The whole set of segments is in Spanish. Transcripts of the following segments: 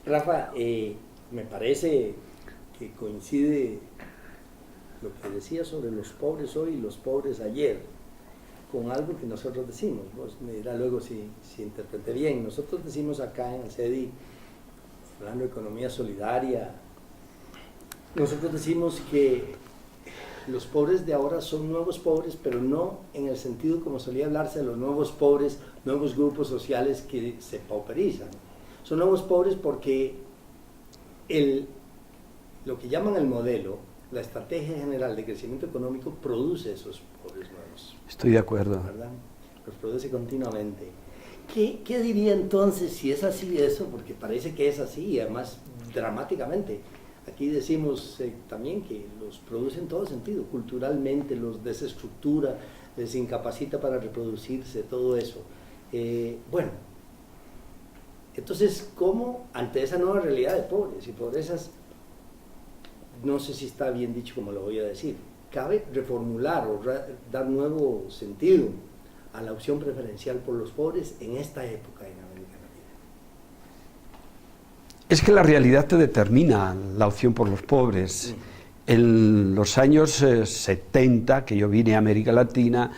Rafa, me parece que coincide lo que decía sobre los pobres hoy y los pobres ayer, con algo que nosotros decimos. Vos me dirás luego si interpreté bien. Nosotros decimos acá en el CEDI, hablando de economía solidaria, nosotros decimos que los pobres de ahora son nuevos pobres, pero no en el sentido como solía hablarse de los nuevos pobres, nuevos grupos sociales que se pauperizan. Son nuevos pobres porque lo que llaman el modelo, la estrategia general de crecimiento económico, produce esos pobres nuevos. Estoy de acuerdo. ¿Verdad? Los produce continuamente. ¿Qué diría entonces si es así eso? Porque parece que es así, y además dramáticamente. Aquí decimos también que los produce en todo sentido, culturalmente, los desestructura, les incapacita para reproducirse, todo eso. Bueno, entonces, ¿cómo ante esa nueva realidad de pobres y pobrezas, no sé si está bien dicho como lo voy a decir, cabe reformular o dar nuevo sentido a la opción preferencial por los pobres en esta época en América Latina? Es que la realidad te determina la opción por los pobres. En los años 70, que yo vine a América Latina,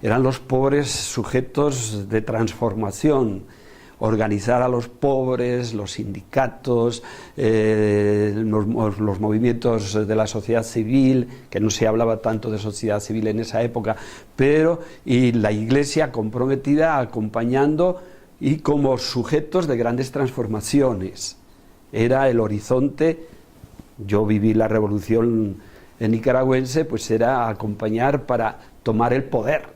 eran los pobres sujetos de transformación. Organizar a los pobres, los sindicatos, los movimientos de la sociedad civil, que no se hablaba tanto de sociedad civil en esa época, y la Iglesia comprometida, acompañando y como sujetos de grandes transformaciones. Era el horizonte. Yo viví la revolución nicaragüense, pues era acompañar para tomar el poder.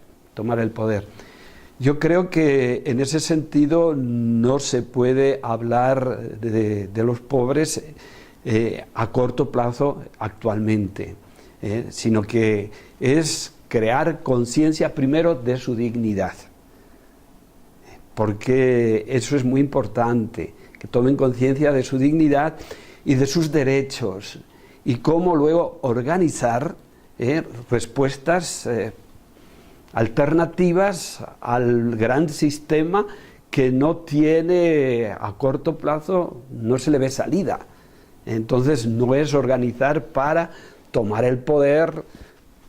Yo creo que en ese sentido no se puede hablar de los pobres a corto plazo actualmente, sino que es crear conciencia primero de su dignidad, porque eso es muy importante, que tomen conciencia de su dignidad y de sus derechos, y cómo luego organizar respuestas alternativas al gran sistema que no tiene a corto plazo, no se le ve salida. Entonces no es organizar para tomar el poder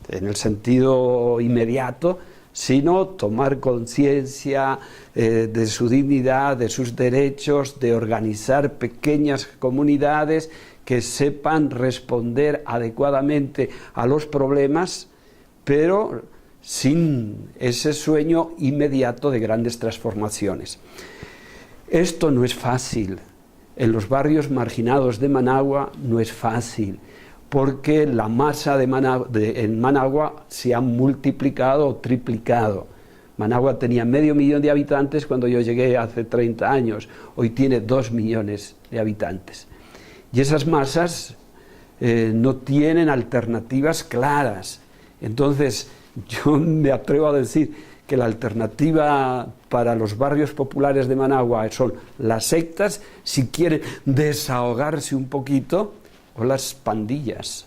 en el sentido inmediato, sino tomar conciencia de su dignidad, de sus derechos, de organizar pequeñas comunidades que sepan responder adecuadamente a los problemas, pero sin ese sueño inmediato de grandes transformaciones. Esto no es fácil. En los barrios marginados de Managua no es fácil, porque la masa en Managua se ha multiplicado o triplicado. Managua tenía 500.000 de habitantes cuando yo llegué hace 30 años, hoy tiene 2 millones de habitantes. Y esas masas no tienen alternativas claras. Entonces, yo me atrevo a decir que la alternativa para los barrios populares de Managua son las sectas, si quieren desahogarse un poquito, o las pandillas,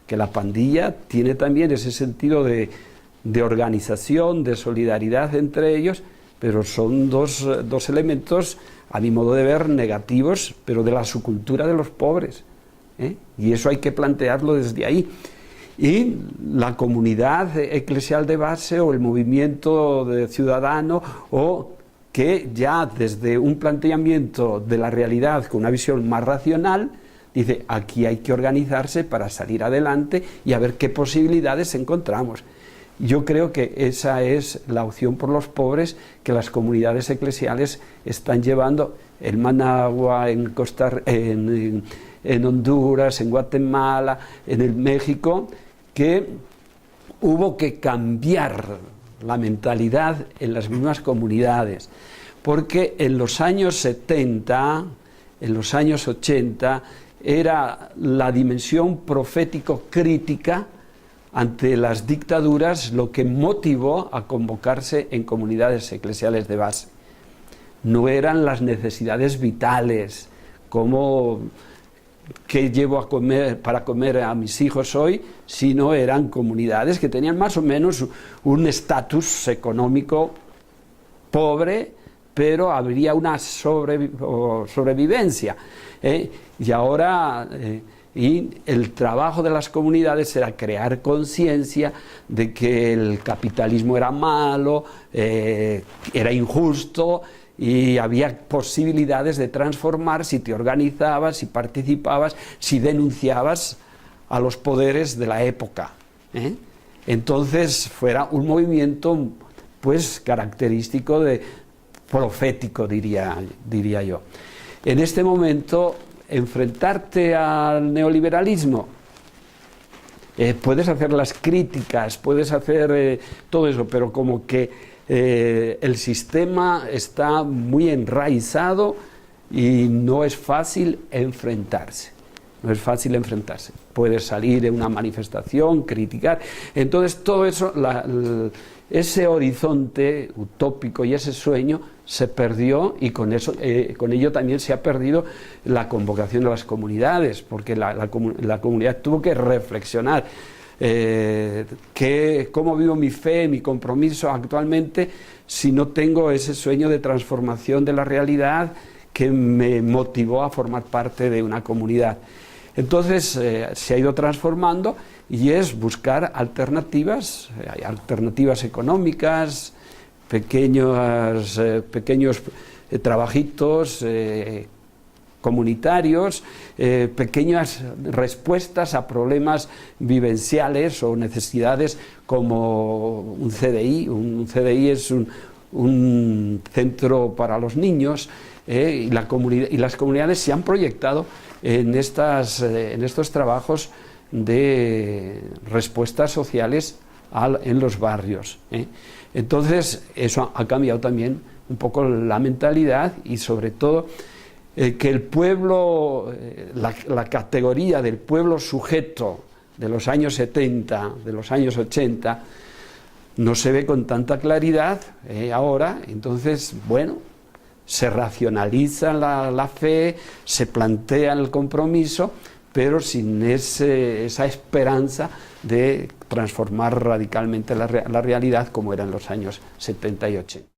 que la pandilla tiene también ese sentido de organización, de solidaridad entre ellos, pero son dos elementos, a mi modo de ver, negativos, pero de la subcultura de los pobres, y eso hay que plantearlo desde ahí. Y la comunidad eclesial de base o el movimiento de ciudadano, o que ya desde un planteamiento de la realidad con una visión más racional, dice, aquí hay que organizarse para salir adelante y a ver qué posibilidades encontramos. Yo creo que esa es la opción por los pobres que las comunidades eclesiales están llevando en Managua, en Honduras, en Guatemala, en el México, que hubo que cambiar la mentalidad en las mismas comunidades, porque en los años 70, en los años 80, era la dimensión profético-crítica ante las dictaduras lo que motivó a convocarse en comunidades eclesiales de base. No eran las necesidades vitales, como qué llevo para comer a mis hijos hoy, sino eran comunidades que tenían más o menos un estatus económico pobre, pero habría una sobrevivencia. Y ahora y el trabajo de las comunidades era crear conciencia de que el capitalismo era malo, era injusto, y había posibilidades de transformar si te organizabas, si participabas, si denunciabas a los poderes de la época. Entonces fuera un movimiento pues característico de profético, diría yo. En este momento, enfrentarte al neoliberalismo, puedes hacer las críticas, puedes hacer todo eso, pero como que el sistema está muy enraizado y no es fácil enfrentarse. No es fácil enfrentarse. Puedes salir en una manifestación, criticar. Entonces todo eso, ese horizonte utópico y ese sueño se perdió, y con ello también se ha perdido la convocación de las comunidades, porque la comunidad tuvo que reflexionar. ¿Cómo vivo mi fe, mi compromiso actualmente si no tengo ese sueño de transformación de la realidad que me motivó a formar parte de una comunidad? Entonces se ha ido transformando y es buscar alternativas, alternativas económicas, pequeños trabajitos comunitarios, pequeñas respuestas a problemas vivenciales o necesidades, como un CDI. Un CDI es un centro para los niños, y las comunidades se han proyectado en estos trabajos de respuestas sociales en los barrios. Entonces eso ha cambiado también un poco la mentalidad, y sobre todo que el pueblo, la categoría del pueblo sujeto de los años 70, de los años 80, no se ve con tanta claridad ahora. Entonces, bueno, se racionaliza la fe, se plantea el compromiso, pero sin esa esperanza de transformar radicalmente la realidad como era en los años 70 y 80.